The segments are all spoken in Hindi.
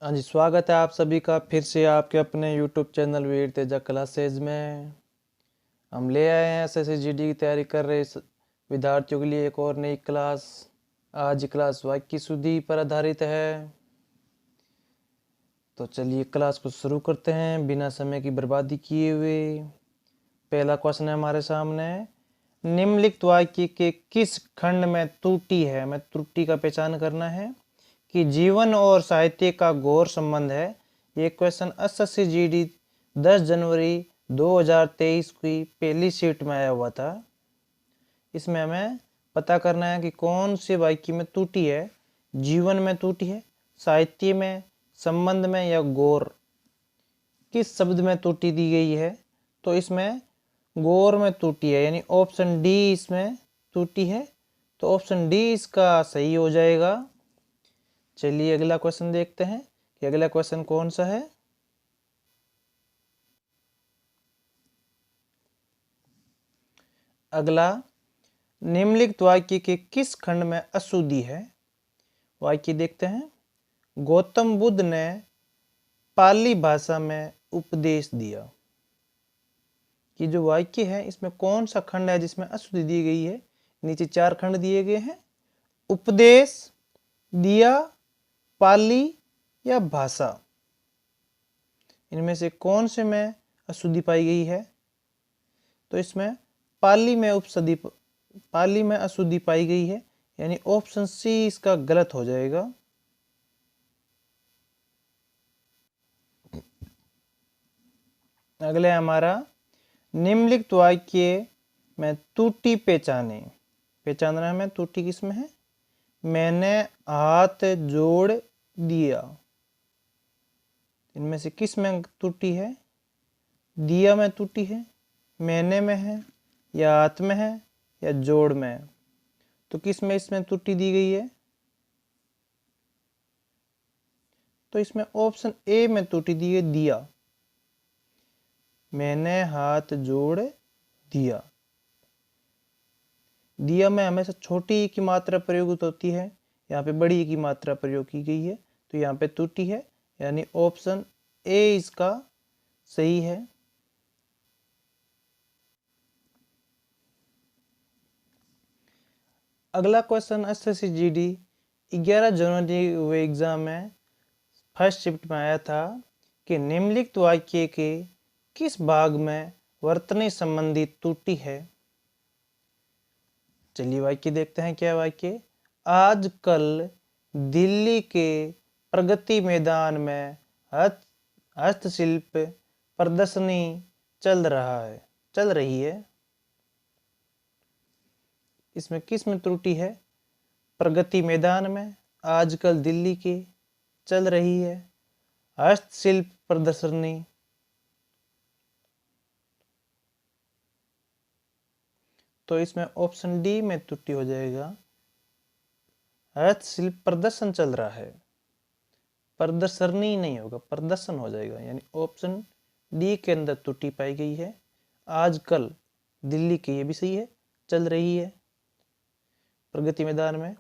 हाँ जी, स्वागत है आप सभी का फिर से आपके अपने YouTube चैनल वीर तेजा क्लासेज में। हम ले आए हैं एसएससी जीडी की तैयारी कर रहे विद्यार्थियों के लिए एक और नई क्लास। आज क्लास वाक्य शुद्धि पर आधारित है। तो चलिए क्लास को शुरू करते हैं बिना समय की बर्बादी किए हुए। पहला क्वेश्चन है हमारे सामने, निम्नलिखित वाक्य के किस खंड में त्रुटि है। हमें त्रुटि का पहचान करना है कि जीवन और साहित्य का घोर संबंध है। ये क्वेश्चन एसएससी जीडी 10 जनवरी 2023 की पहली शिफ्ट में आया हुआ था। इसमें हमें पता करना है कि कौन से वाक्य में त्रुटि है। जीवन में त्रुटि है, साहित्य में, संबंध में या घोर, किस शब्द में त्रुटि दी गई है। तो इसमें घोर में त्रुटि है, यानी ऑप्शन डी इसमें त्रुटि है। तो ऑप्शन डी इसका सही हो जाएगा। चलिए अगला क्वेश्चन देखते हैं कि अगला क्वेश्चन कौन सा है। अगला, निम्नलिखित वाक्य के किस खंड में अशुद्धि है। वाक्य देखते हैं, गौतम बुद्ध ने पाली भाषा में उपदेश दिया। कि जो वाक्य है इसमें कौन सा खंड है जिसमें अशुद्धि दी गई है। नीचे 4 खंड दिए गए हैं, उपदेश, दिया, पाली या भाषा। इनमें से कौन से में अशुद्धि पाई गई है। तो इसमें पाली में अशुद्धि पाई गई है, यानी ऑप्शन सी इसका गलत हो जाएगा। अगले हमारा, निम्नलिखित वाक्य में त्रुटि पहचानना है हमें। त्रुटि किसमें है। मैंने हाथ जोड़ दिया, इनमें से किस में त्रुटि है। दिया में त्रुटि है, मैंने में है, या हाथ में है, या जोड़ में है। तो किस में इसमें त्रुटि दी गई है। तो इसमें ऑप्शन ए में त्रुटि दी है, दिया। मैंने हाथ जोड़ दिया। दिया में हमेशा छोटी की मात्रा प्रयुक्त होती है, यहाँ पे बड़ी की मात्रा प्रयोग की गई है। तो यहाँ पे त्रुटि है, यानी ऑप्शन ए इसका सही है। अगला क्वेश्चन एसएससी जीडी 11 जनवरी हुए एग्जाम में फर्स्ट शिफ्ट में आया था कि निम्नलिखित वाक्य के किस भाग में वर्तनी संबंधी त्रुटि है। चलिए वाक्य देखते हैं क्या वाक्य। आजकल दिल्ली के प्रगति मैदान में हस्तशिल्प प्रदर्शनी चल रही है। इसमें किस में त्रुटि है। प्रगति मैदान में, आजकल दिल्ली के, चल रही है, हस्तशिल्प प्रदर्शनी। तो इसमें ऑप्शन डी में त्रुटि हो जाएगा। हस्तशिल्प प्रदर्शन चल रहा है, प्रदर्शनी नहीं होगा, प्रदर्शन हो जाएगा, यानी ऑप्शन डी के अंदर त्रुटि पाई गई है। आजकल दिल्ली के, ये भी सही है, चल रही है प्रगति मैदान में।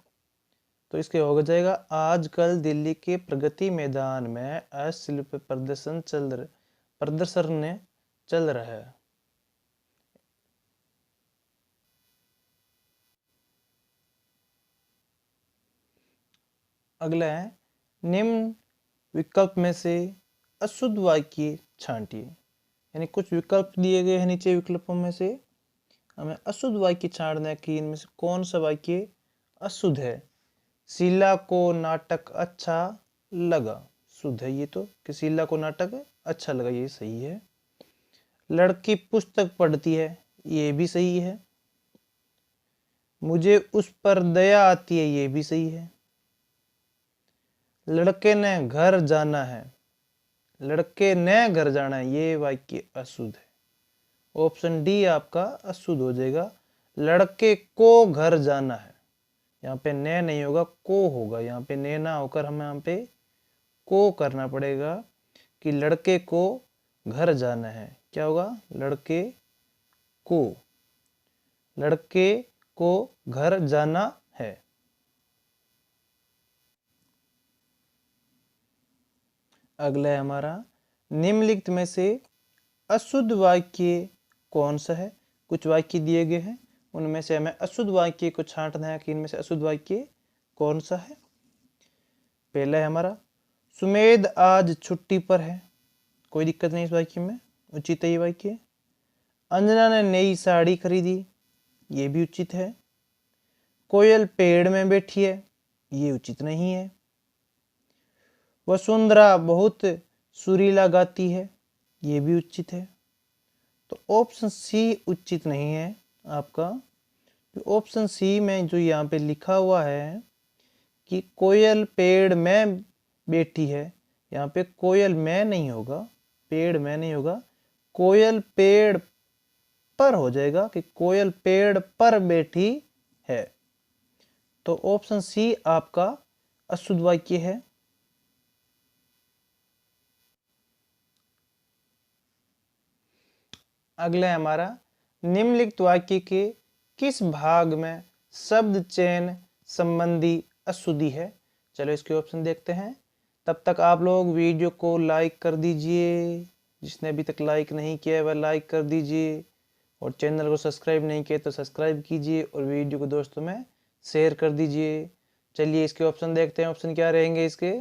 तो इसके हो जाएगा, आजकल दिल्ली के प्रगति मैदान में हस्तशिल्प प्रदर्शन चल रहा है। अगला है, निम्न विकल्प में से अशुद्ध वाक्य छांटिए। यानी कुछ विकल्प दिए गए हैं नीचे, विकल्पों में से हमें अशुद्ध वाक्य छांटना है कि इनमें से कौन सा वाक्य अशुद्ध है। शीला को नाटक अच्छा लगा, शुद्ध है ये तो, कि शीला को नाटक अच्छा लगा, ये सही है। लड़की पुस्तक पढ़ती है, ये भी सही है। मुझे उस पर दया आती है, ये भी सही है। लड़के ने घर जाना है, ये वाक्य अशुद्ध है। ऑप्शन डी आपका अशुद्ध हो जाएगा। लड़के को घर जाना है, यहाँ पे ने नहीं होगा, को होगा। यहाँ पे ने ना होकर हमें यहाँ पे को करना पड़ेगा कि लड़के को घर जाना है। क्या होगा, लड़के को घर जाना है। अगला है हमारा, निम्नलिखित में से अशुद्ध वाक्य कौन सा है। कुछ वाक्य दिए गए हैं, उनमें से हमें अशुद्ध वाक्य को छांटना है कि इनमें से अशुद्ध वाक्य कौन सा है। पहला है हमारा, सुमेध आज छुट्टी पर है। कोई दिक्कत नहीं इस वाक्य में, उचित है ये वाक्य। अंजना ने नई साड़ी खरीदी, ये भी उचित है। कोयल पेड़ में बैठी है, ये उचित नहीं है। वसुंधरा बहुत सुरीला गाती है, ये भी उचित है। तो ऑप्शन सी उचित नहीं है आपका। ऑप्शन सी में जो यहाँ पे लिखा हुआ है कि कोयल पेड़ में बैठी है, यहाँ पे कोयल में नहीं होगा, पेड़ में नहीं होगा, कोयल पेड़ पर हो जाएगा कि कोयल पेड़ पर बैठी है। तो ऑप्शन सी आपका अशुद्ध वाक्य है। अगला है हमारा, निम्नलिखित वाक्य के किस भाग में शब्द चयन संबंधी अशुद्धि है। चलो इसके ऑप्शन देखते हैं। तब तक आप लोग वीडियो को लाइक कर दीजिए, जिसने अभी तक लाइक नहीं किया है वह लाइक कर दीजिए, और चैनल को सब्सक्राइब नहीं किया तो सब्सक्राइब कीजिए, और वीडियो को दोस्तों में शेयर कर दीजिए। चलिए इसके ऑप्शन देखते हैं, ऑप्शन क्या रहेंगे इसके।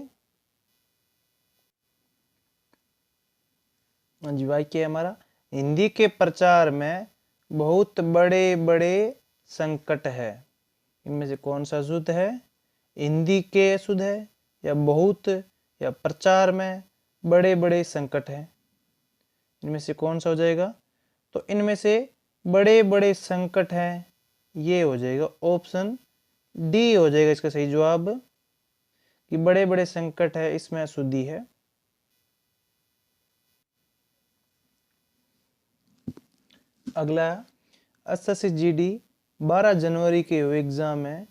हाँ जी, वाक्य हमारा, हिंदी के प्रचार में बहुत बड़े बड़े संकट है। इनमें से कौन सा अशुद्ध है। हिंदी के अशुद्ध है, या बहुत, या प्रचार में बड़े बड़े संकट है। इनमें से कौन सा हो जाएगा। तो इनमें से बड़े बड़े संकट हैं, ये हो जाएगा ऑप्शन डी हो जाएगा इसका सही जवाब, कि बड़े बड़े संकट है, इसमें अशुद्धि है। अगला, एसएससी जीडी 12 जनवरी के एग्जाम में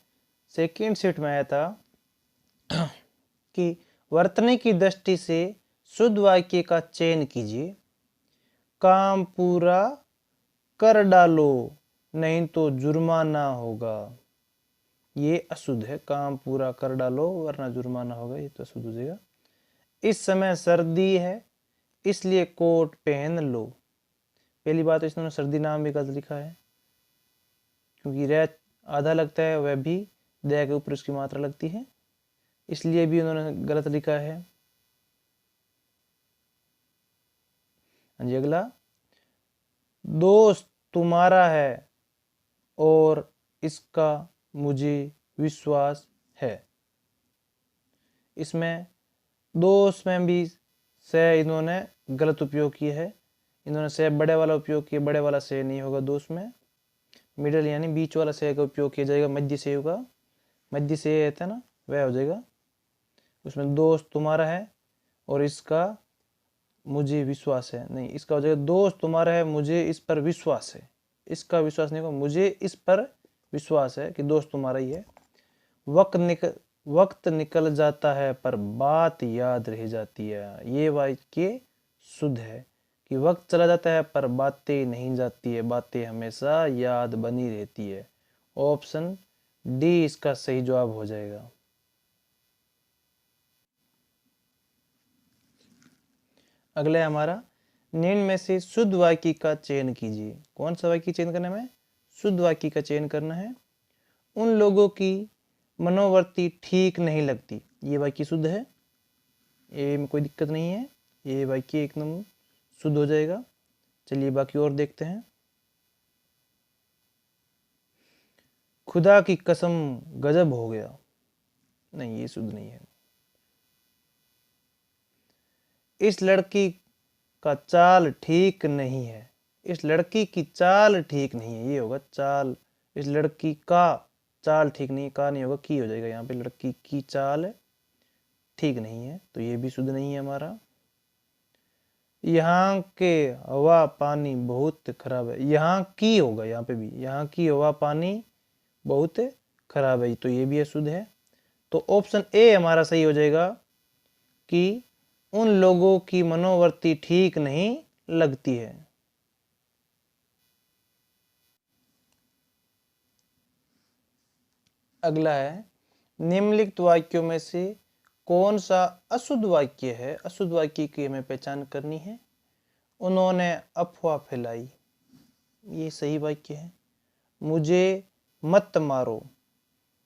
सेकेंड शिफ्ट में आया था कि वर्तनी की दृष्टि से शुद्ध वाक्य का चयन कीजिए। काम पूरा कर डालो नहीं तो जुर्माना होगा, ये अशुद्ध है। काम पूरा कर डालो वरना जुर्माना होगा, ये तो अशुद्ध हो जाएगा। इस समय सर्दी है इसलिए कोट पहन लो। पहली बात तो इसने सर्दी नाम भी गलत लिखा है, क्योंकि रह आधा लगता है, वह भी दया के ऊपर उसकी मात्रा लगती है, इसलिए भी उन्होंने गलत लिखा है। हाँ जी, अगला, दोस्त तुम्हारा है और इसका मुझे विश्वास है। इसमें दोस्त में भी से इन्होंने गलत उपयोग किया है। इन्होंने से बड़े वाला उपयोग किया, बड़े वाला से नहीं होगा दोस्त में। मिडल यानी बीच वाला से का उपयोग किया जाएगा, मध्य से होगा, मध्य से रहता है ना, वह हो जाएगा। उसमें दोस्त तुम्हारा है और इसका मुझे विश्वास है, नहीं, इसका हो जाएगा दोस्त तुम्हारा है मुझे इस पर विश्वास है। इसका विश्वास नहीं होगा, मुझे इस पर विश्वास है कि दोस्त तुम्हारा ही है। वक्त निकल जाता है पर बात याद रह जाती है, ये वाक्य शुद्ध है कि वक्त चला जाता है पर बातें नहीं जाती है, बातें हमेशा याद बनी रहती है। ऑप्शन डी इसका सही जवाब हो जाएगा। अगला हमारा, निम्न में से शुद्ध वाक्य का चयन कीजिए। कौन सा वाक्य चयन करना है, शुद्ध वाक्य का चयन करना है। उन लोगों की मनोवृत्ति ठीक नहीं लगती, ये वाक्य शुद्ध है, ये में कोई दिक्कत नहीं है, ये वाक्य एकदम शुद्ध हो जाएगा। चलिए बाकी और देखते हैं। खुदा की कसम गजब हो गया, नहीं ये शुद्ध नहीं है। इस लड़की का चाल ठीक नहीं है, इस लड़की की चाल ठीक नहीं है, ये होगा चाल। इस लड़की का चाल ठीक नहीं, का नहीं होगा, की हो जाएगा यहाँ पे। लड़की की चाल ठीक नहीं है, तो ये भी शुद्ध नहीं है हमारा। यहाँ के हवा पानी बहुत खराब है, यहाँ की होगा, यहाँ पे भी यहाँ की हवा पानी बहुत खराब है, तो ये भी अशुद्ध है। तो ऑप्शन ए हमारा सही हो जाएगा कि उन लोगों की मनोवृत्ति ठीक नहीं लगती है। अगला है, निम्नलिखित वाक्यों में से कौन सा अशुद्ध वाक्य है, अशुद्ध वाक्य की हमें पहचान करनी है। उन्होंने अफवाह फैलाई, ये सही वाक्य है। मुझे मत मारो,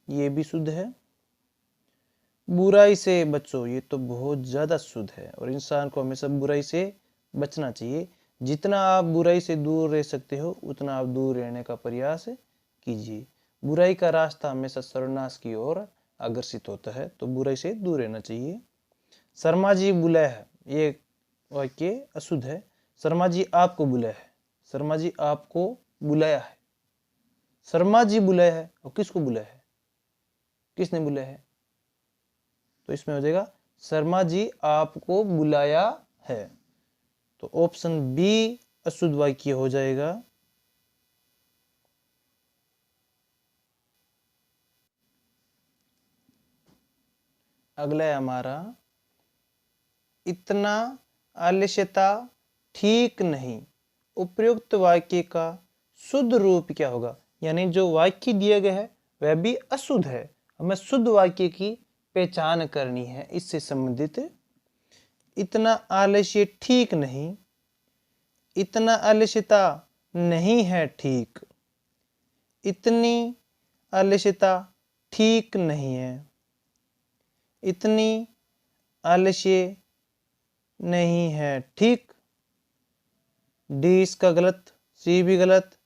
ये भी शुद्ध है। बुराई से बचो, ये तो बहुत ज़्यादा शुद्ध है और इंसान को हमेशा बुराई से बचना चाहिए। जितना आप बुराई से दूर रह सकते हो उतना आप दूर रहने का प्रयास कीजिए। बुराई का रास्ता हमेशा सर्वनाश की ओर अग्रसित होता है, तो बुराई से दूर रहना चाहिए। शर्मा जी बुलाया है, ये वाक्य अशुद्ध है। शर्मा जी आपको बुलाया है, शर्मा जी आपको बुलाया है। शर्मा जी बुलाया है और किसको बुलाया है, किसने बुलाया है, तो इसमें हो जाएगा शर्मा जी आपको बुलाया है। तो ऑप्शन बी अशुद्ध वाक्य हो जाएगा। अगला है हमारा, इतना आलस्यता ठीक नहीं। उपयुक्त वाक्य का शुद्ध रूप क्या होगा, यानी जो वाक्य दिया गया है वह भी अशुद्ध है, हमें शुद्ध वाक्य की पहचान करनी है। इससे संबंधित इतना आलस्य ठीक नहीं, इतना आलस्यता नहीं है ठीक, इतनी आलस्यता ठीक नहीं है, इतनी आलस्य नहीं है ठीक। डी इसका गलत, सी भी गलत,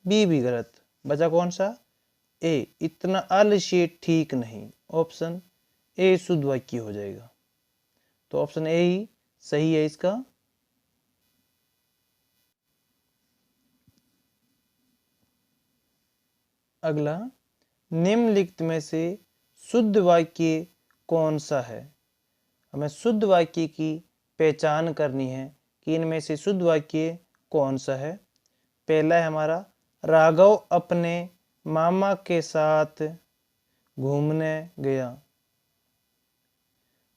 बी भी गलत, बचा कौन सा, ए, इतना आलस्य ठीक नहीं। ऑप्शन ए शुद्ध वाक्य हो जाएगा, तो ऑप्शन ए ही सही है इसका। अगला, निम्नलिखित में से शुद्ध वाक्य कौन सा है। हमें शुद्ध वाक्य की पहचान करनी है कि इनमें से शुद्ध वाक्य कौन सा है। पहला है हमारा, राघव अपने मामा के साथ घूमने गया।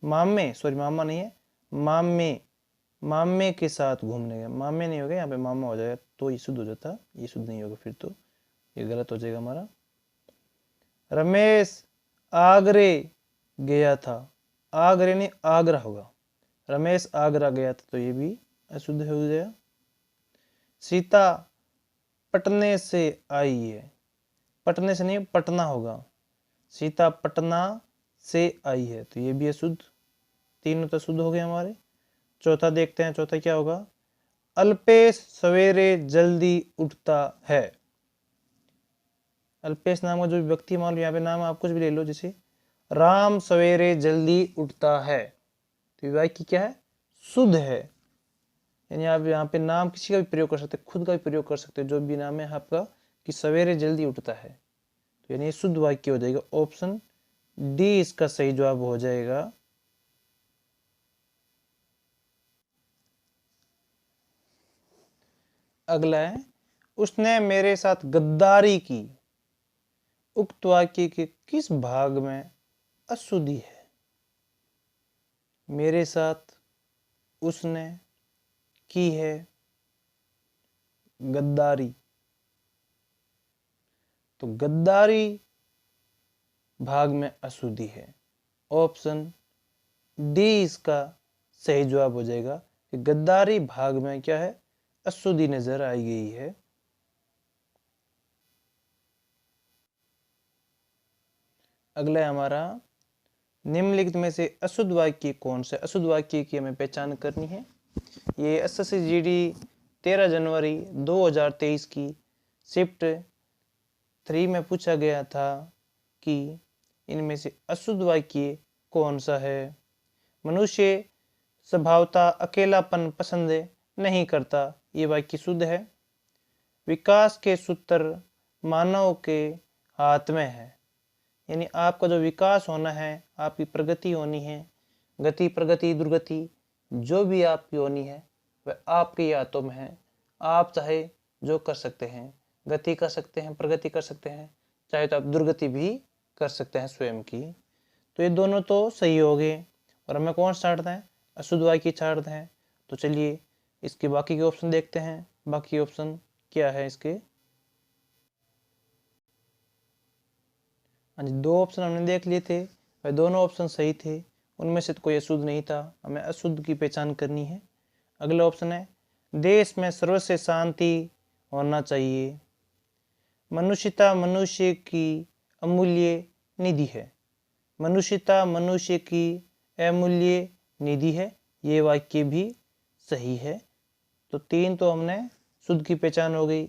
मामे, सॉरी मामा नहीं है, मामे, मामे के साथ घूमने गया। मामे नहीं हो गया, यहाँ पे मामा हो जाएगा तो ये शुद्ध हो जाता, ये शुद्ध नहीं होगा फिर तो ये गलत हो जाएगा हमारा। रमेश आगरे गया था, आगरे नहीं आगरा होगा, रमेश आगरा गया था तो ये भी अशुद्ध हो गया। सीता पटने से आई है, पटने से नहीं पटना होगा, सीता पटना से आई है तो ये भी अशुद्ध। तीनों तो शुद्ध हो गए हमारे। चौथा देखते हैं, चौथा क्या होगा, अल्पेश सवेरे जल्दी उठता है। अल्पेश नाम का जो व्यक्ति, मान लो यहाँ पे नाम आप कुछ भी ले लो, जैसे राम सवेरे जल्दी उठता है, तो ये वाक्य क्या है, शुद्ध है। यानी आप यहाँ पे नाम किसी का भी प्रयोग कर सकते, खुद का भी प्रयोग कर सकते, जो भी नाम है आपका, कि सवेरे जल्दी उठता है, तो यानी शुद्ध वाक्य हो जाएगा। ऑप्शन डी इसका सही जवाब हो जाएगा। अगला है, उसने मेरे साथ गद्दारी की। उक्त वाक्य के किस भाग में अशुद्धि है। मेरे साथ, उसने, की है, गद्दारी, तो गद्दारी भाग में अशुद्धि है। ऑप्शन डी इसका सही जवाब हो जाएगा कि गद्दारी भाग में क्या है, अशुद्धि नजर आई गई है। अगला है हमारा, निम्नलिखित में से अशुद्ध वाक्य कौन सा। अशुद्ध वाक्य की हमें पहचान करनी है। ये एसएससी जीडी 13 जनवरी 2023 की शिफ्ट 3 में पूछा गया था कि इनमें से अशुद्ध वाक्य कौन सा है। मनुष्य स्वभावतः अकेलापन पसंद नहीं करता, ये वाक्य शुद्ध है। विकास के सूत्र मानव के हाथ में है, यानी आपका जो विकास होना है, आपकी प्रगति होनी है, गति प्रगति दुर्गति जो भी आपकी होनी है वह आपके हाथों में है। आप चाहे जो कर सकते हैं, गति कर सकते हैं, प्रगति कर सकते हैं, चाहे तो आप दुर्गति भी कर सकते हैं स्वयं की। तो ये दोनों तो सही हो गए और हमें कौन छाड़ता है, अशुद्ध वाक्य छाड़ते हैं। तो चलिए इसके बाकी के ऑप्शन देखते हैं, बाकी ऑप्शन क्या है इसके। हाँ जी, 2 ऑप्शन हमने देख लिए थे, वह दोनों ऑप्शन सही थे उनमें से तो कोई अशुद्ध नहीं था, हमें अशुद्ध की पहचान करनी है। अगला ऑप्शन है देश में सर्वस्व शांति होना चाहिए। मनुष्यता मनुष्य की अमूल्य निधि है। मनुष्यता मनुष्य की अमूल्य निधि है, ये वाक्य भी सही है। तो 3 तो हमने शुद्ध की पहचान हो गई।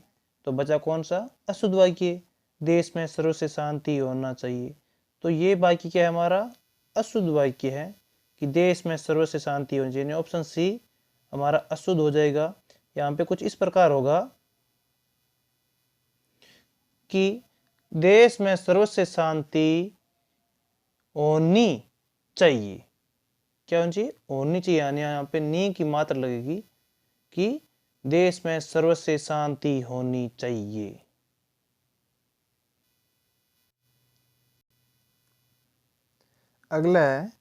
तो बचा कौन सा? अशुद्ध वाक्य, देश में सर्वस्व शांति होना चाहिए। तो ये वाक्य क्या है? हमारा अशुद्ध वाक्य है कि देश में सर्वस्व शांति होनी चाहिए। ऑप्शन सी हमारा अशुद्ध हो जाएगा। यहाँ पे कुछ इस प्रकार होगा कि देश में सर्वस्व शांति होनी चाहिए। क्या होनी चाहिए? होनी चाहिए, यानी यहाँ पे नी की मात्रा लगेगी कि देश में सर्वस्व शांति होनी चाहिए। अगला है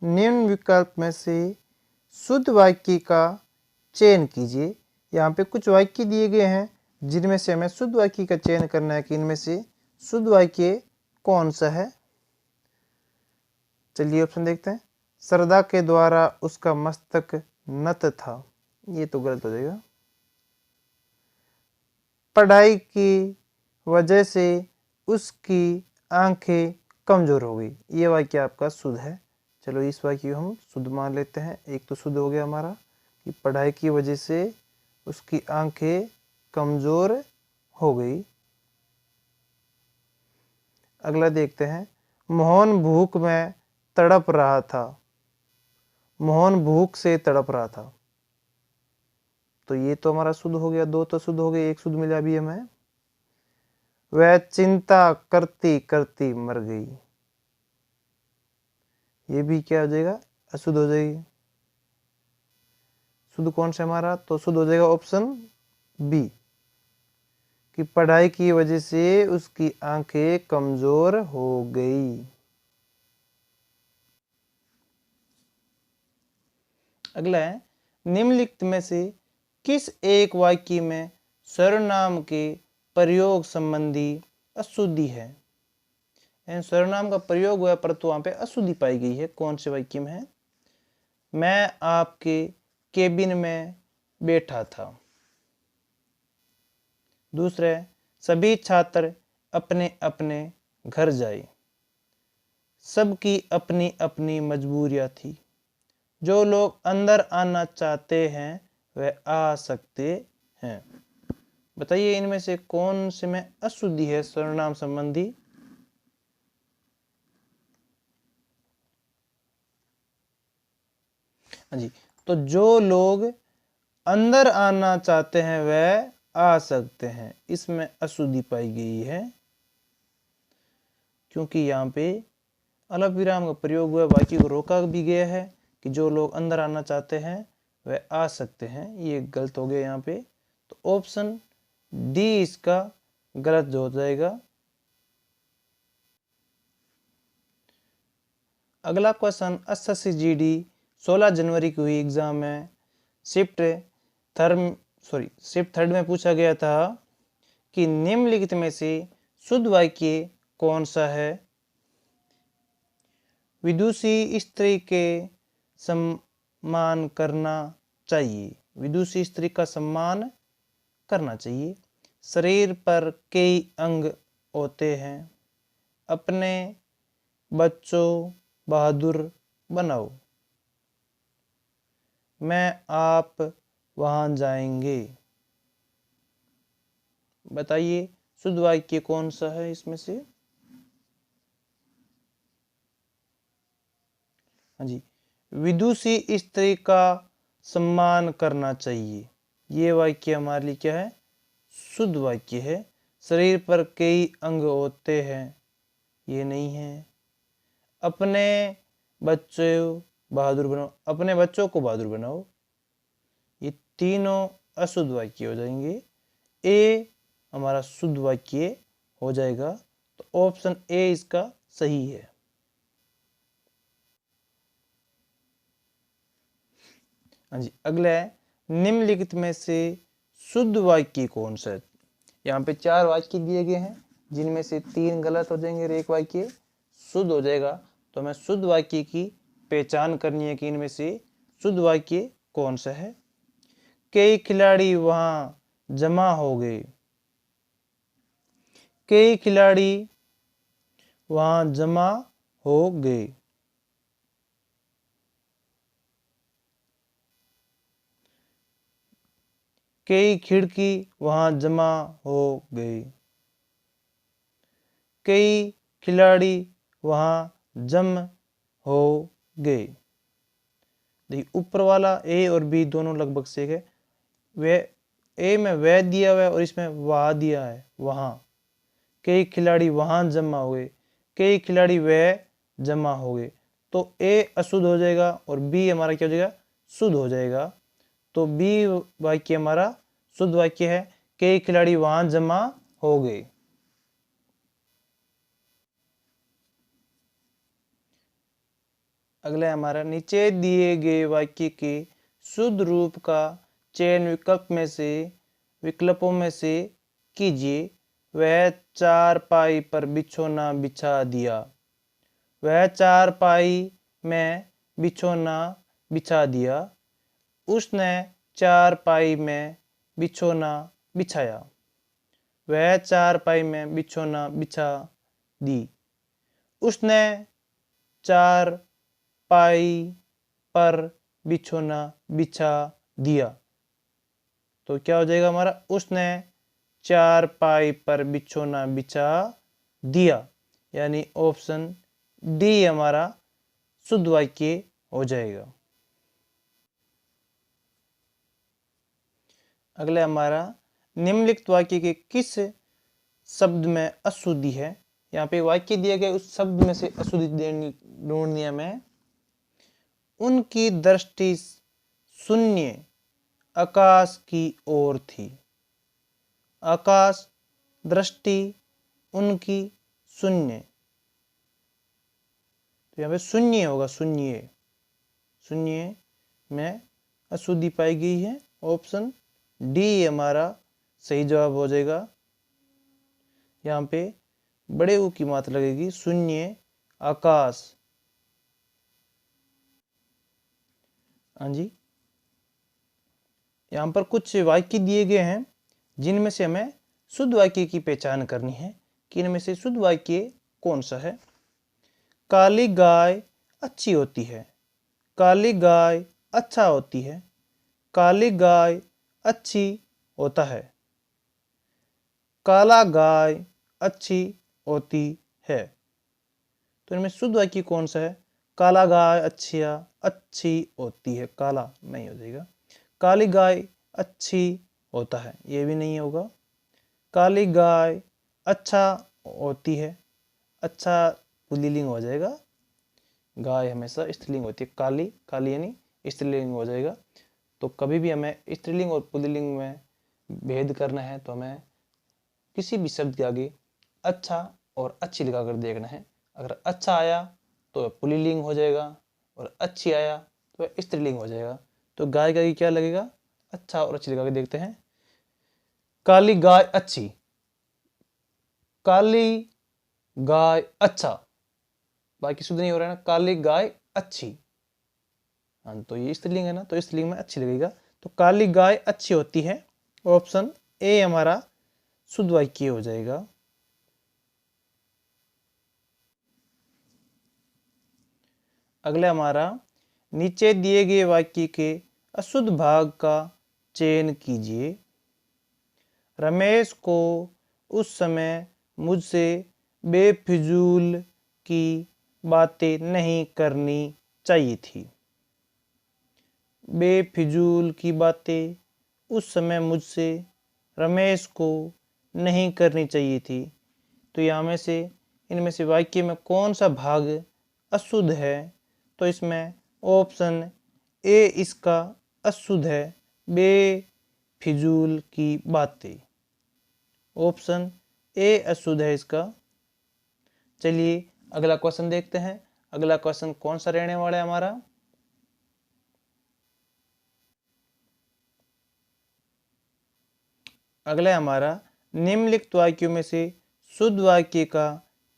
निम्न विकल्प में से शुद्ध वाक्य का चयन कीजिए। यहाँ पे कुछ वाक्य दिए गए हैं जिनमें से हमें शुद्ध वाक्य का चयन करना है कि इनमें से शुद्ध वाक्य कौन सा है। चलिए ऑप्शन देखते हैं। श्रद्धा के द्वारा उसका मस्तक नत था, ये तो गलत हो जाएगा। पढ़ाई की वजह से उसकी आंखें कमजोर हो गई, ये वाक्य आपका शुद्ध है। चलो इस वाक्य को हम शुद्ध मान लेते हैं। एक तो शुद्ध हो गया हमारा कि पढ़ाई की वजह से उसकी आंखें कमजोर हो गई। अगला देखते हैं। मोहन भूख में तड़प रहा था। मोहन भूख से तड़प रहा था, तो ये तो हमारा शुद्ध हो गया। 2 तो शुद्ध हो गए, एक शुद्ध मिला भी हमें। वह चिंता करती करती मर गई, ये भी क्या हो जाएगा? अशुद्ध हो जाएगी। शुद्ध कौन सा हमारा? तो शुद्ध हो जाएगा ऑप्शन बी कि पढ़ाई की वजह से उसकी आंखें कमजोर हो गई। अगला है निम्नलिखित में से किस एक वाक्य में सर्वनाम के प्रयोग संबंधी अशुद्धि है? सर्वनाम का प्रयोग हुआ परंतु वहां पे अशुद्धि पाई गई है। कौन से वाक्य में है? मैं आपके केबिन में बैठा था। दूसरे, सभी छात्र अपने अपने घर जाए। सबकी अपनी अपनी मजबूरियां थी। जो लोग अंदर आना चाहते हैं वह आ सकते हैं। बताइए इनमें से कौन से में अशुद्धि है सर्वनाम संबंधी? हाँ जी, तो जो लोग अंदर आना चाहते हैं वह आ सकते हैं, इसमें अशुद्धि पाई गई है क्योंकि यहाँ पे अल्प विराम का प्रयोग हुआ, वाक्य को रोका भी गया है कि जो लोग अंदर आना चाहते हैं वह आ सकते हैं। ये गलत हो गया यहाँ पे। तो ऑप्शन डी इसका गलत हो जाएगा। अगला क्वेश्चन 88 GD 16 जनवरी की हुई एग्जाम में शिफ्ट थर्ड में पूछा गया था कि निम्नलिखित में से शुद्ध वाक्य कौन सा है? विदुषी स्त्री के सम्मान करना चाहिए। विदुषी स्त्री का सम्मान करना चाहिए। शरीर पर कई अंग होते हैं। अपने बच्चों बहादुर बनाओ। मैं आप वहां जाएंगे। बताइए शुद्ध वाक्य कौन सा है इसमें से? हाँ जी, विदुषी स्त्री का सम्मान करना चाहिए, ये वाक्य हमारे लिए क्या है? शुद्ध वाक्य है। शरीर पर कई अंग होते हैं, ये नहीं है। अपने बच्चों बहादुर बनाओ, अपने बच्चों को बहादुर बनाओ, ये तीनों अशुद्ध वाक्य हो जाएंगे। ए हमारा शुद्ध वाक्य हो जाएगा। तो ऑप्शन ए इसका सही है। हाँ जी, अगला है निम्नलिखित में से शुद्ध वाक्य कौन सा है? यहाँ पे 4 वाक्य दिए गए हैं जिनमें से 3 गलत हो जाएंगे और एक वाक्य शुद्ध हो जाएगा। तो हमें शुद्ध वाक्य की पहचान करनी है कि इनमें से शुद्ध वाक्य कौन सा है। कई खिलाड़ी वहां जमा हो गए। कई खिलाड़ी वहां जमा हो गए। कई खिड़की वहां जमा हो गई। कई खिलाड़ी वहां जम हो गए। देखिए ऊपर वाला ए और बी दोनों लगभग सेम है। वे ए में वह दिया हुआ है और इसमें वह दिया है वहां। कई खिलाड़ी वहां जमा हुए, कई खिलाड़ी वह जमा हो गए। तो ए अशुद्ध हो जाएगा और बी हमारा क्या हो जाएगा, शुद्ध हो जाएगा। तो बी वाक्य हमारा शुद्ध वाक्य है, कई खिलाड़ी वहां जमा हो गए। अगला हमारा नीचे दिए गए वाक्य के शुद्ध रूप का चयन विकल्पों में से कीजिए। वह चारपाई पर बिछौना बिछा दिया। वह चारपाई में बिछौना बिछा दिया। उसने चारपाई में बिछौना बिछाया। वह चारपाई में बिछौना बिछा दी। उसने चारपाई पर बिछौना बिछा दिया। तो क्या हो जाएगा हमारा, उसने चारपाई पर बिछौना बिछा दिया, यानी ऑप्शन डी हमारा शुद्ध वाक्य हो जाएगा। अगला हमारा निम्नलिखित वाक्य के किस शब्द में अशुद्धि है। यहाँ पे वाक्य दिया गया, उस शब्द में से अशुद्धि ढूंढनी है हमें। उनकी दृष्टि शून्य आकाश की ओर थी। आकाश दृष्टि उनकी शून्य, तो यहाँ पे शून्य होगा। शून्य शून्य में अशुद्धि पाई गई है। ऑप्शन डी हमारा सही जवाब हो जाएगा। यहाँ पे बड़े ऊ की मात्रा लगेगी, शून्य आकाश। हाँ जी, यहाँ पर कुछ वाक्य दिए गए हैं जिनमें से हमें शुद्ध वाक्य की पहचान करनी है कि इनमें से शुद्ध वाक्य कौन सा है। काली गाय अच्छी होती है। काली गाय अच्छा होती है। काली गाय अच्छी होता है। काला गाय अच्छी होती है। तो इनमें शुद्ध वाक्य कौन सा है। काला गाय अच्छी होती है, काला नहीं हो जाएगा। काली गाय अच्छी होता है, ये भी नहीं होगा। काली गाय अच्छा होती है, अच्छा पुल्लिंग हो जाएगा। गाय हमेशा स्त्रीलिंग होती है। काली काली यानी स्त्रीलिंग हो जाएगा। तो कभी भी हमें स्त्रीलिंग और पुल्लिंग में भेद करना है तो हमें किसी भी शब्द के आगे अच्छा और अच्छी लगाकर देखना है। अगर अच्छा आया तो पुल्लिंग हो जाएगा और अच्छी आया तो स्त्रीलिंग हो जाएगा। तो गाय का क्या लगेगा, अच्छा और अच्छी लगा के देखते हैं। काली गाय अच्छी, काली गाय अच्छा, बाकी शुद्ध नहीं हो रहा है ना। काली गाय अच्छी, हाँ तो ये स्त्रीलिंग है ना, तो स्त्रीलिंग में अच्छी लगेगा। तो काली गाय अच्छी होती है, ऑप्शन ए हमारा शुद्ध वाक्य हो जाएगा। अगला हमारा नीचे दिए गए वाक्य के अशुद्ध भाग का चयन कीजिए। रमेश को उस समय मुझसे बेफिजूल की बातें नहीं करनी चाहिए थी। बेफिजूल की बातें उस समय मुझसे रमेश को नहीं करनी चाहिए थी। तो यहाँ में से इनमें से वाक्य में कौन सा भाग अशुद्ध है। तो इसमें ऑप्शन ए इसका अशुद्ध है, बेफिजूल की बातें। ऑप्शन ए अशुद्ध है इसका। चलिए अगला क्वेश्चन देखते हैं। अगला क्वेश्चन कौन सा रहने वाला है हमारा। अगला हमारा निम्नलिखित वाक्यों में से शुद्ध वाक्य का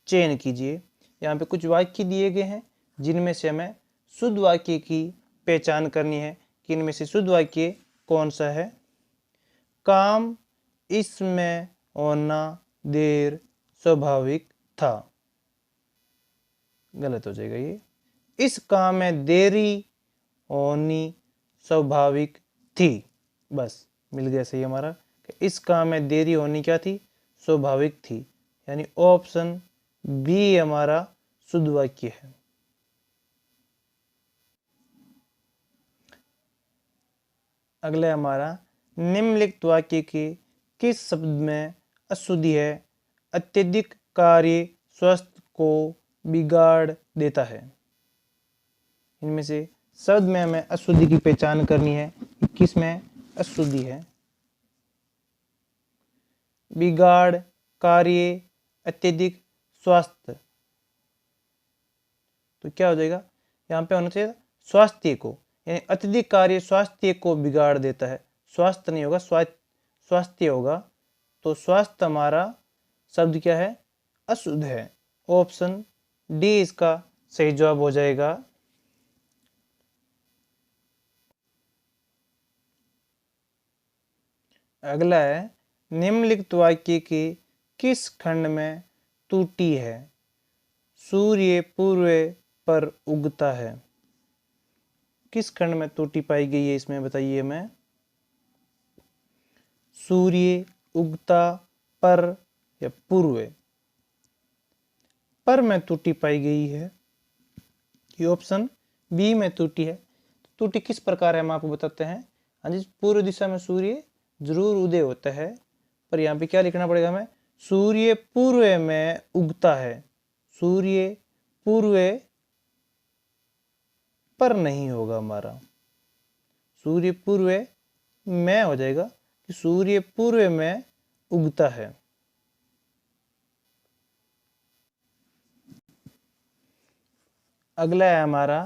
चयन कीजिए। यहाँ पे कुछ वाक्य दिए गए हैं जिनमें से हमें शुद्ध वाक्य की पहचान करनी है कि इनमें से शुद्ध वाक्य कौन सा है। काम इसमें होना देर स्वाभाविक था, गलत हो जाएगा ये। इस काम में देरी होनी स्वाभाविक थी, बस मिल गया सही हमारा। इस काम में देरी होनी क्या थी, स्वाभाविक थी, यानी ऑप्शन बी हमारा शुद्ध वाक्य है। अगला हमारा निम्नलिखित वाक्य के किस शब्द में अशुद्धि है, अत्यधिक कार्य स्वास्थ्य को बिगाड़ देता है। इनमें से शब्द में हमें अशुद्धि की पहचान करनी है, किस में अशुद्धि है। बिगाड़, कार्य, अत्यधिक, स्वास्थ्य, तो क्या हो जाएगा, यहाँ पे होना चाहिए स्वास्थ्य को, यानी अत्यधिक कार्य स्वास्थ्य को बिगाड़ देता है। स्वास्थ्य नहीं होगा, स्वास्थ्य होगा, तो स्वास्थ्य हमारा शब्द क्या है, अशुद्ध है। ऑप्शन डी इसका सही जवाब हो जाएगा। अगला है निम्नलिखित वाक्य के किस खंड में त्रुटि है, सूर्य पूर्व पर उगता है। किस खंड में त्रुटि पाई गई है इसमें बताइए हमें। सूर्य उगता पर या पूर्व, पर में त्रुटि पाई गई है, ये ऑप्शन बी में त्रुटि है। त्रुटि किस प्रकार है हम आपको बताते हैं। हाँ जी, पूर्व दिशा में सूर्य जरूर उदय होता है, पर यहाँ पे क्या लिखना पड़ेगा हमें, सूर्य पूर्व में उगता है। सूर्य पूर्व पर नहीं होगा हमारा, सूर्य पूर्व में हो जाएगा कि सूर्य पूर्व में उगता है। अगला है हमारा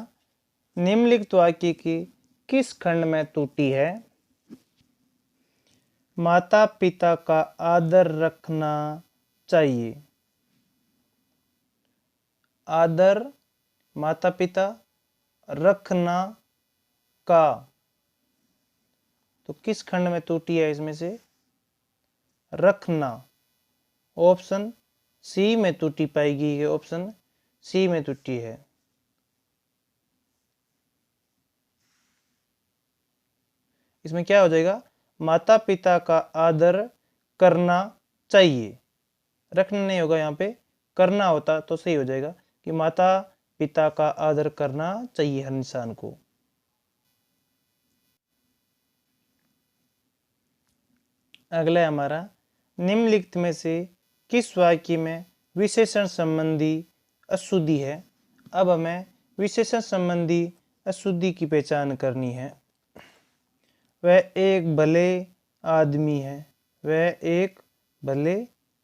निम्नलिखित वाक्य की किस खंड में त्रुटि है, माता पिता का आदर रखना चाहिए। आदर, माता पिता, रखना का, तो किस खंड में त्रुटि है इसमें से, रखना। ऑप्शन सी में त्रुटि पाई गई है, ऑप्शन सी में त्रुटि है। इसमें क्या हो जाएगा, माता पिता का आदर करना चाहिए, रखना नहीं होगा, यहाँ पे करना होता तो सही हो जाएगा कि माता पिता का आदर करना चाहिए हर इंसान को। अगला है हमारा निम्नलिखित में से किस वाक्य में विशेषण संबंधी अशुद्धि है। अब हमें विशेषण संबंधी अशुद्धि की पहचान करनी है। वह एक भले आदमी है, वह एक भले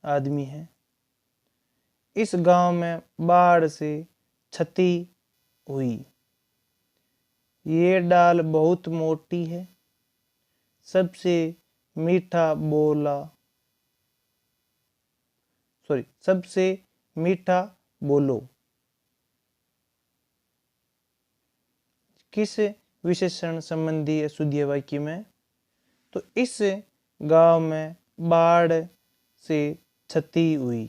आदमी है। इस गांव में बाढ़ से क्षति हुई। ये डाल बहुत मोटी है, सबसे मीठा बोला, सबसे मीठा बोलो। किस विशेषण संबंधी अशुद्धि वाक्य में, तो इस गांव में बाढ़ से क्षति हुई।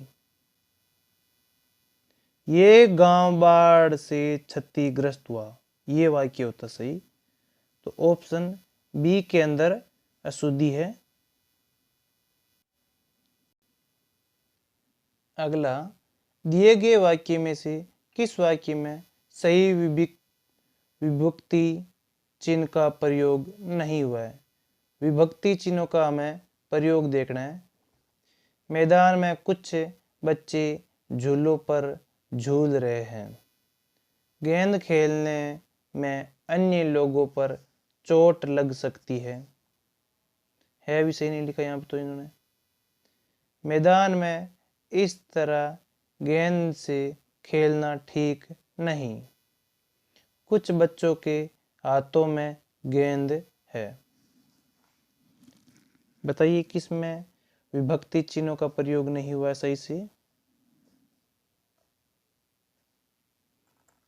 ये गांव बाढ़ से क्षतिग्रस्त हुआ, ये वाक्य होता सही, तो ऑप्शन बी के अंदर अशुद्धि है। अगला, दिए गए वाक्य में से किस वाक्य में सही विभक्ति चिन्ह का प्रयोग नहीं हुआ है। विभक्ति चिन्हों का हमें प्रयोग देखना है। मैदान में कुछ बच्चे झूलों पर झूल रहे हैं। गेंद खेलने में अन्य लोगों पर चोट लग सकती है भी सही नहीं लिखा यहाँ पे तो इन्होंने। मैदान में इस तरह गेंद से खेलना ठीक नहीं। कुछ बच्चों के हाथों में गेंद है। बताइए किस में विभक्ति चिन्हों का प्रयोग नहीं हुआ सही से।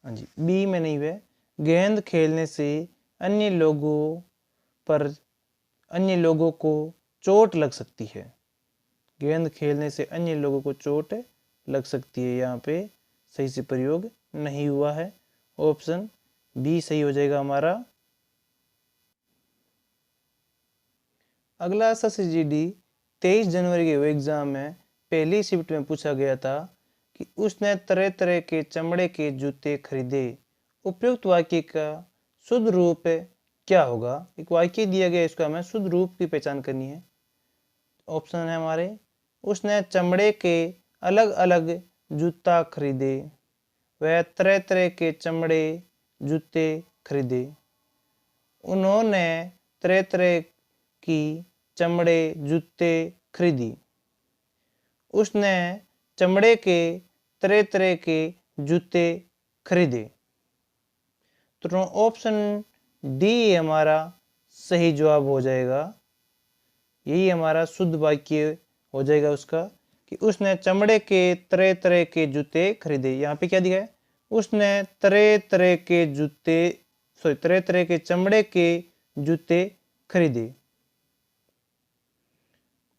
हाँ जी, बी में नहीं हुआ, गेंद खेलने से अन्य लोगों को चोट लग सकती है। गेंद खेलने से अन्य लोगों को चोट लग सकती है। यहाँ पे सही से प्रयोग नहीं हुआ है। ऑप्शन बी सही हो जाएगा हमारा। अगला SSGD 23 जनवरी के एग्जाम में पहली शिफ्ट में पूछा गया था कि उसने तरह तरह के चमड़े के जूते खरीदे। उपयुक्त वाक्य का शुद्ध रूप क्या होगा? एक वाक्य दिया गया, इसका हमें शुद्ध रूप की पहचान करनी है। ऑप्शन है हमारे, उसने चमड़े के अलग अलग जूता खरीदे। वह तरह तरह के चमड़े जूते खरीदे। उन्होंने तरह तरह की चमड़े जूते खरीदी। उसने चमड़े के तरह तरह के जूते खरीदे। तो ऑप्शन डी हमारा सही जवाब हो जाएगा। यही हमारा शुद्ध वाक्य हो जाएगा उसका, कि उसने चमड़े के तरह तरह के जूते खरीदे। यहाँ पे क्या दिया है? उसने तरह तरह के चमड़े के जूते खरीदे।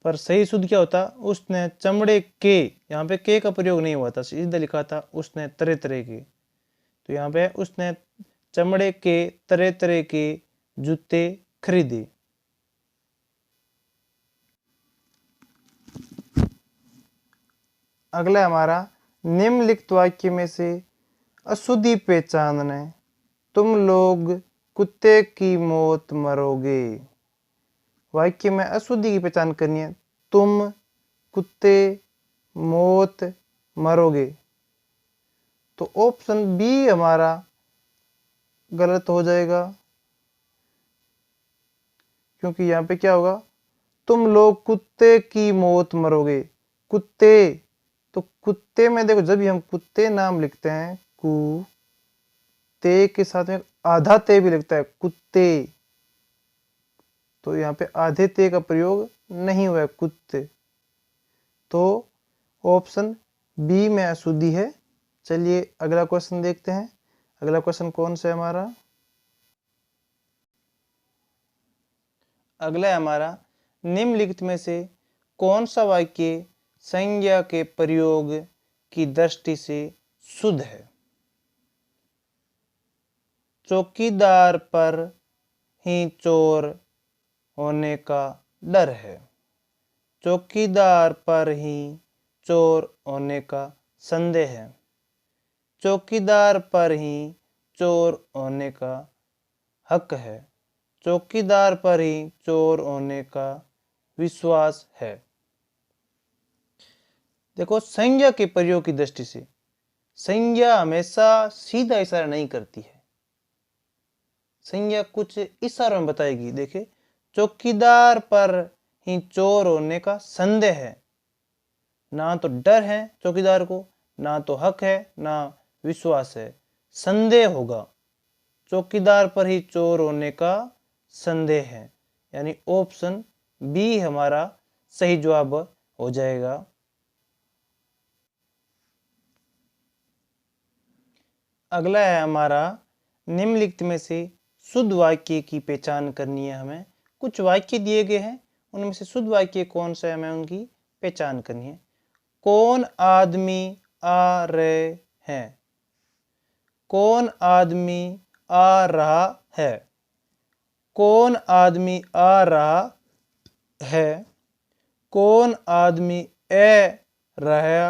पर सही शुद्ध क्या होता? उसने चमड़े के, यहाँ पे के का प्रयोग नहीं हुआ था, सीधा लिखा था उसने तरह तरह के। तो यहाँ पे उसने चमड़े के तरह तरह के जूते खरीदे। अगला हमारा, निम्नलिखित वाक्य में से अशुद्धि पहचानने। तुम लोग कुत्ते की मौत मरोगे। वाक्य में अशुद्धि की पहचान करनी है। तुम कुत्ते मौत मरोगे। तो ऑप्शन बी हमारा गलत हो जाएगा, क्योंकि यहाँ पे क्या होगा? तुम लोग कुत्ते की मौत मरोगे। कुत्ते, तो कुत्ते में देखो, जब भी हम कुत्ते नाम लिखते हैं, कु ते के साथ में आधा ते भी लगता है, कुत्ते। तो यहाँ पे आधे ते का प्रयोग नहीं हुआ है, कुत्ते। तो ऑप्शन बी में अशुद्धि है। चलिए अगला क्वेश्चन देखते हैं। अगला क्वेश्चन कौन सा है हमारा? अगला है हमारा, निम्नलिखित में से कौन सा वाक्य संज्ञा के प्रयोग की दृष्टि से शुद्ध है? चौकीदार पर ही चोर होने का डर है। चौकीदार पर ही चोर होने का संदेह है। चौकीदार पर ही चोर होने का हक है। चौकीदार पर ही चोर होने का विश्वास है। देखो, संज्ञा के प्रयोग की दृष्टि से संज्ञा हमेशा सीधा इशारा नहीं करती है। संज्ञा कुछ इशारों में बताएगी। देखिए, चौकीदार पर ही चोर होने का संदेह है। ना तो डर है चौकीदार को, ना तो हक है, ना विश्वास है, संदेह होगा। चौकीदार पर ही चोर होने का संदेह है, यानी ऑप्शन बी हमारा सही जवाब हो जाएगा। अगला है हमारा, निम्नलिखित में से शुद्ध वाक्य की पहचान करनी है हमें। कुछ वाक्य दिए गए हैं, उनमें से शुद्ध वाक्य कौन सा है, हमें उनकी पहचान करनी है। कौन आदमी आ रहे हैं? कौन आदमी आ रहा है? कौन आदमी आ रहा है? कौन आदमी ए रहा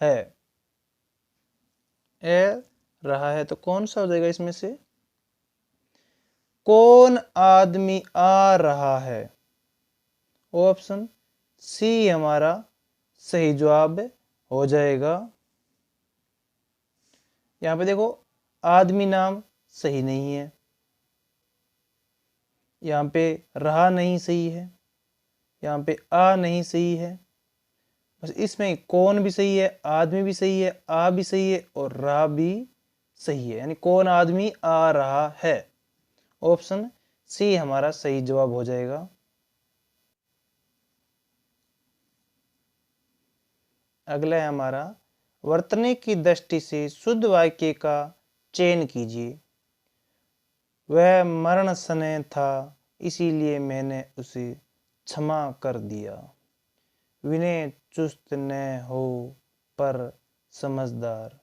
है? ए रहा है, तो कौन सा हो जाएगा इसमें से? कौन आदमी आ रहा है? ऑप्शन सी हमारा सही जवाब हो जाएगा। यहां पे देखो, आदमी नाम सही नहीं है, यहां पे रहा नहीं सही है, यहां पे आ नहीं सही है। बस इसमें कौन भी सही है, आदमी भी सही है, आ भी सही है और रहा भी सही है, यानी कौन आदमी आ रहा है। ऑप्शन सी हमारा सही जवाब हो जाएगा। अगला है हमारा, वर्तनी की दृष्टि से शुद्ध वाक्य का चयन कीजिए। वह मरण स्नेह था, इसीलिए मैंने उसे क्षमा कर दिया। विनय चुस्त न हो पर समझदार,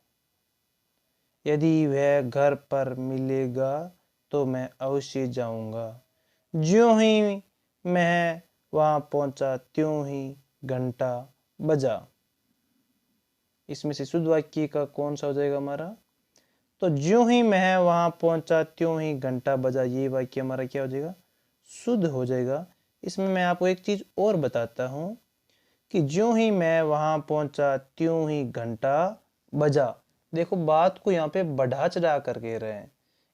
यदि वह घर पर मिलेगा तो मैं अवश्य जाऊंगा। ज्यों ही मैं वहां पहुंचा त्यों ही घंटा बजा। इसमें से शुद्ध वाक्य का कौन सा हो जाएगा हमारा? तो ज्यों ही मैं वहां पहुंचा त्यों ही घंटा बजा, ये वाक्य हमारा क्या हो जाएगा? शुद्ध हो जाएगा। इसमें मैं आपको एक चीज और बताता हूं कि ज्यों ही मैं वहां पहुंचा त्यों ही घंटा बजा। देखो बात को यहाँ पे बढ़ा चढ़ा कर कह रहे हैं।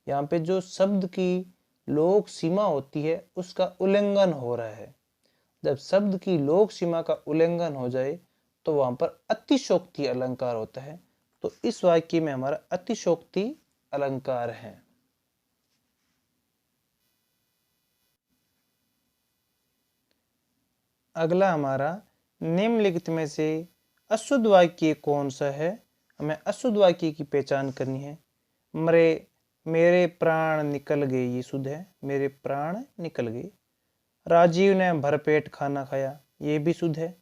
यहाँ पे जो शब्द की लोक सीमा होती है उसका उल्लंघन हो रहा है। जब शब्द की लोक सीमा का उल्लंघन हो जाए तो वहां पर अतिशोक्ति अलंकार होता है। तो इस वाक्य में हमारा अतिशोक्ति अलंकार है। अगला हमारा निम्नलिखित में से अशुद्ध वाक्य कौन सा है? हमें अशुद्ध वाक्य की पहचान करनी है। मेरे प्राण निकल गए, ये शुद्ध है। मेरे प्राण निकल गए। राजीव ने भरपेट खाना खाया, ये भी शुद्ध है।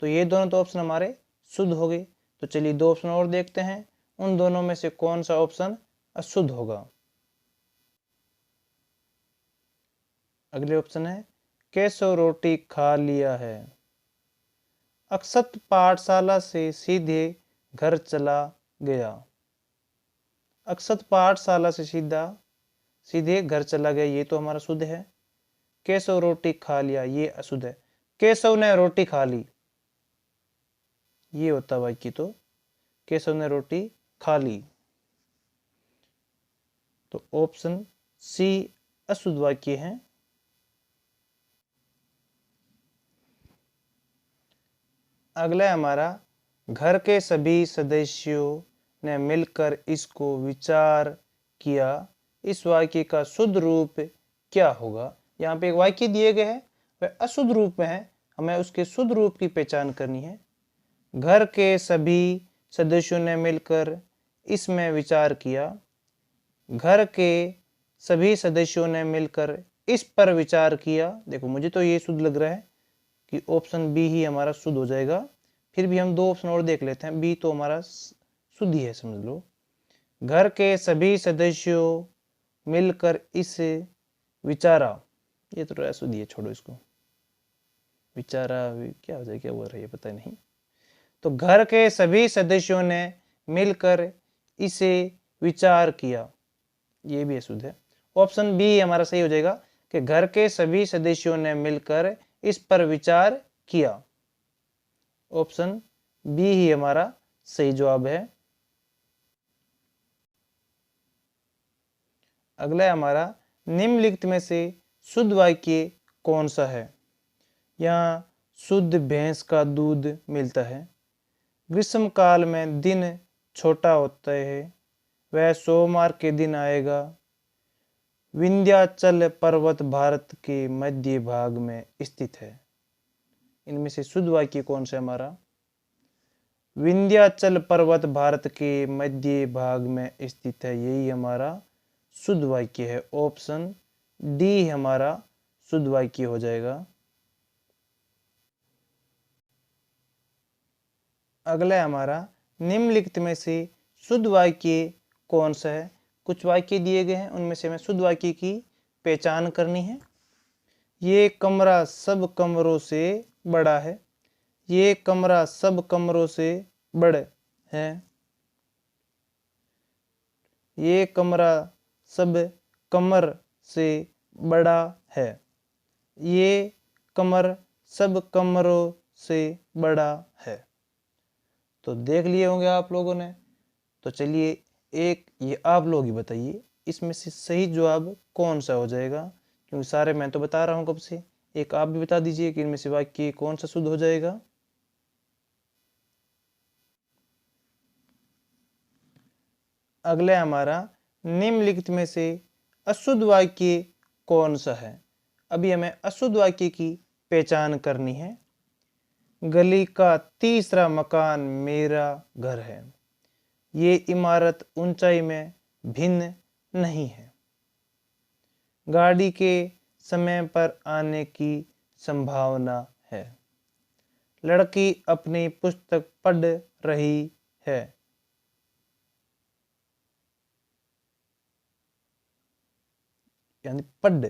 तो ये दोनों तो ऑप्शन हमारे शुद्ध हो गए। तो चलिए दो ऑप्शन और देखते हैं, उन दोनों में से कौन सा ऑप्शन अशुद्ध होगा। अगले ऑप्शन है केशव रोटी खा लिया है। अक्षत पाठशाला से सीधे घर चला गया। अक्षत पाठशाला से सीधे घर चला गया, ये तो हमारा शुद्ध है। केशव रोटी खा लिया, ये अशुद्ध है। केशव ने रोटी खा ली, ये होता वाक्य। तो केशव ने रोटी खा ली। तो ऑप्शन सी अशुद्ध वाक्य है। अगला हमारा घर के सभी सदस्यों ने मिलकर इसको विचार किया। इस वाक्य का शुद्ध रूप क्या होगा? यहाँ पे एक वाक्य दिए गए हैं, वह अशुद्ध रूप में है, हमें उसके शुद्ध रूप की पहचान करनी है। घर के सभी सदस्यों ने मिलकर इसमें विचार किया। घर के सभी सदस्यों ने मिलकर इस पर विचार किया। देखो मुझे तो ये शुद्ध लग रहा है कि ऑप्शन बी ही हमारा शुद्ध हो जाएगा। फिर भी हम दो ऑप्शन और देख लेते हैं। बी तो हमारा शुद्ध ही है, समझ लो। घर के सभी सदस्यों मिलकर इस विचारा, ये तो अशुद्ध है, छोड़ो इसको। विचारा क्या हो जाए, क्या बोल रहा है, पता नहीं। तो घर के सभी सदस्यों ने मिलकर इसे विचार किया, ये भी अशुद्ध है। ऑप्शन बी हमारा सही हो जाएगा कि घर के सभी सदस्यों ने मिलकर इस पर विचार किया। ऑप्शन बी ही हमारा सही जवाब है। अगला हमारा निम्नलिखित में से शुद्ध वाक्य कौन सा है? यहाँ शुद्ध भैंस का दूध मिलता है। ग्रीष्म काल में दिन छोटा होता है, वह सोमवार के दिन आएगा। विंध्याचल पर्वत भारत के मध्य भाग में स्थित है। इनमें से शुद्ध वाक्य कौन सा है हमारा? विंध्याचल पर्वत भारत के मध्य भाग में स्थित है, यही हमारा शुद्ध वाक्य है। ऑप्शन डी हमारा शुद्ध वाक्य हो जाएगा। अगला हमारा निम्नलिखित में से शुद्ध वाक्य कौन सा है? कुछ वाक्य दिए गए हैं, उनमें से हमें शुद्ध वाक्य की पहचान करनी है। ये कमरा सब कमरों से बड़ा है। ये कमरा सब कमरों से बड़ा है। ये कमरा सब कमर से बड़ा है। ये कमर सब कमरों से बड़ा है। तो देख लिए होंगे आप लोगों ने। तो चलिए एक ये आप लोग ही बताइए, इसमें से सही जवाब कौन सा हो जाएगा? क्योंकि सारे मैं तो बता रहा हूं कब से। एक आप भी बता दीजिए कि इनमें से वाक्य कौन सा शुद्ध हो जाएगा। अगला हमारा निम्नलिखित में से अशुद्ध वाक्य कौन सा है? अभी हमें अशुद्ध वाक्य की पहचान करनी है। गली का तीसरा मकान मेरा घर है। ये इमारत ऊंचाई में भिन्न नहीं है। गाड़ी के समय पर आने की संभावना है। लड़की अपनी पुस्तक पढ़ रही है। यानी पढ़,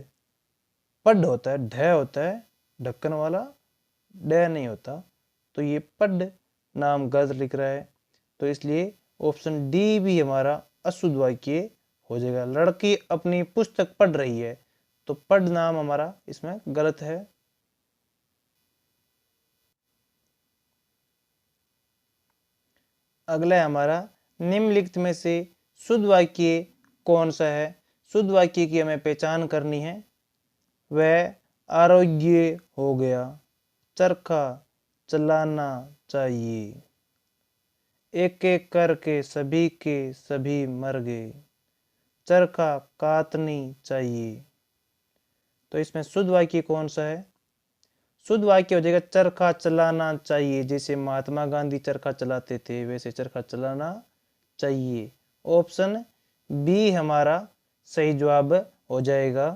पढ़ होता है, ढ होता है ढक्कन वाला, ड नहीं होता, तो ये पढ़ नाम गलत लिख रहा है, तो इसलिए ऑप्शन डी भी हमारा अशुद्ध वाक्य हो जाएगा। लड़की अपनी पुस्तक पढ़ रही है, तो पढ़ नाम हमारा इसमें गलत है। अगला है हमारा निम्नलिखित में से शुद्ध वाक्य कौन सा है। शुद्ध वाक्य की हमें पहचान करनी है। वह आरोग्य हो गया। चरखा चलाना चाहिए। एक एक करके सभी के सभी मर गए। चरखा काटनी चाहिए। तो इसमें शुद्ध वाक्य कौन सा है? शुद्ध वाक्य हो जाएगा चरखा चलाना चाहिए। जैसे महात्मा गांधी चरखा चलाते थे, वैसे चरखा चलाना चाहिए। ऑप्शन बी हमारा सही जवाब हो जाएगा।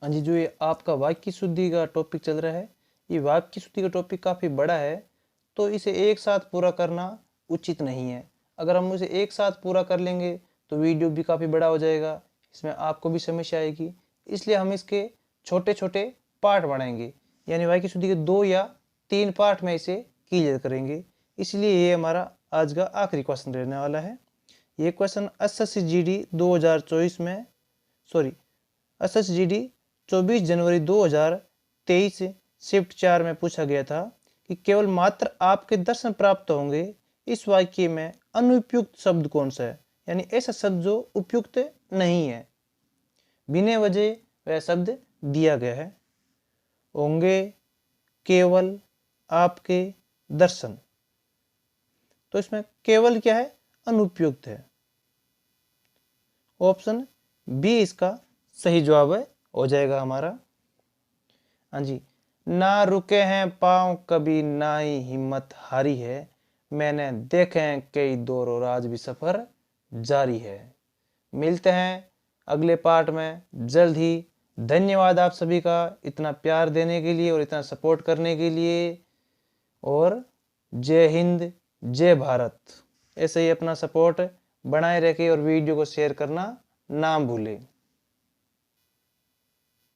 हाँ जी, जो ये आपका वाक्य शुद्धि का टॉपिक चल रहा है, ये वाक्य शुद्धि का टॉपिक काफ़ी बड़ा है, तो इसे एक साथ पूरा करना उचित नहीं है। अगर हम उसे एक साथ पूरा कर लेंगे तो वीडियो भी काफ़ी बड़ा हो जाएगा, इसमें आपको भी समस्या आएगी। इसलिए हम इसके छोटे छोटे पार्ट बनाएंगे, यानी वाक्य शुद्धि के 2 या 3 पार्ट में इसे क्लियर करेंगे। इसलिए ये हमारा आज का आखिरी क्वेश्चन रहने वाला है। ये क्वेश्चन एसएससी जीडी 2024 में, सॉरी एसएससी जीडी 24 जनवरी 2023 शिफ्ट 4 में पूछा गया था कि केवल मात्र आपके दर्शन प्राप्त होंगे, इस वाक्य में अनुपयुक्त शब्द कौन सा है। यानी ऐसा शब्द जो उपयुक्त नहीं है, बिना वजह वह शब्द दिया गया है। होंगे, केवल, आपके, दर्शन, तो इसमें केवल क्या है? अनुपयुक्त है। ऑप्शन बी इसका सही जवाब हो जाएगा हमारा। हाँ जी, ना रुके हैं पाँव कभी, ना ही हिम्मत हारी है, मैंने देखे हैं कई दौर और आज भी सफर जारी है। मिलते हैं अगले पार्ट में जल्द ही। धन्यवाद आप सभी का इतना प्यार देने के लिए और इतना सपोर्ट करने के लिए। और जय हिंद, जय भारत। ऐसे ही अपना सपोर्ट बनाए रखें और वीडियो को शेयर करना ना भूलें।